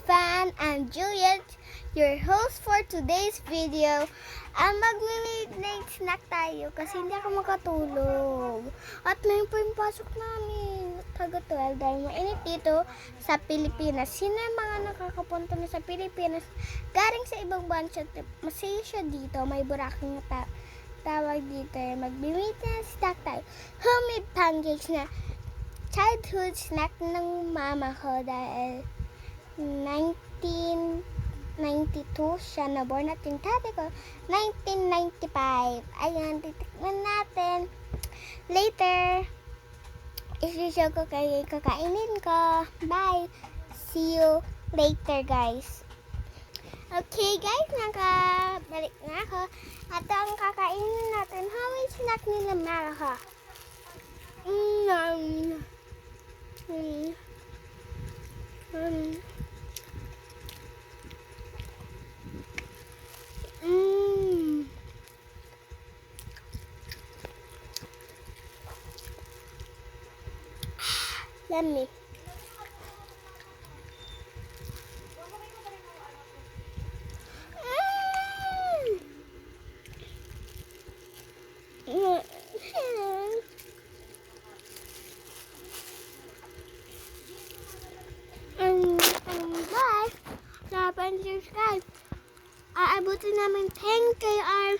fan. I'm Juliet, your host for today's video. Mag-midnight snack tayo kasi hindi ako makatulog. At ngayon po yung pasok namin. Taga-12 dahil mainit dito sa Pilipinas. Sino yung mga nakakapunta na sa Pilipinas? Galing sa ibang bansa. Masaya siya dito. May buraking tawag dito. Mag-midnight snack tayo. Homemade pancakes na childhood snack ng mama ko dahil 1992 siya na-born at yung tatay ko 1995. Ayan, titikman natin. Later, isi-show ko kayo kakainin ko. Bye! See you later, guys. Okay, guys, nakabalik na ako. At ang kakainin natin, homemade snack nila mama ko. Yummy. Guys, dapat subscribe. Aabutin namin 10K or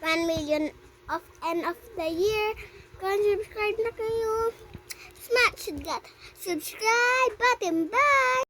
1 million of end of the year. Kung subscribe na kayo, smash that subscribe button. Bye!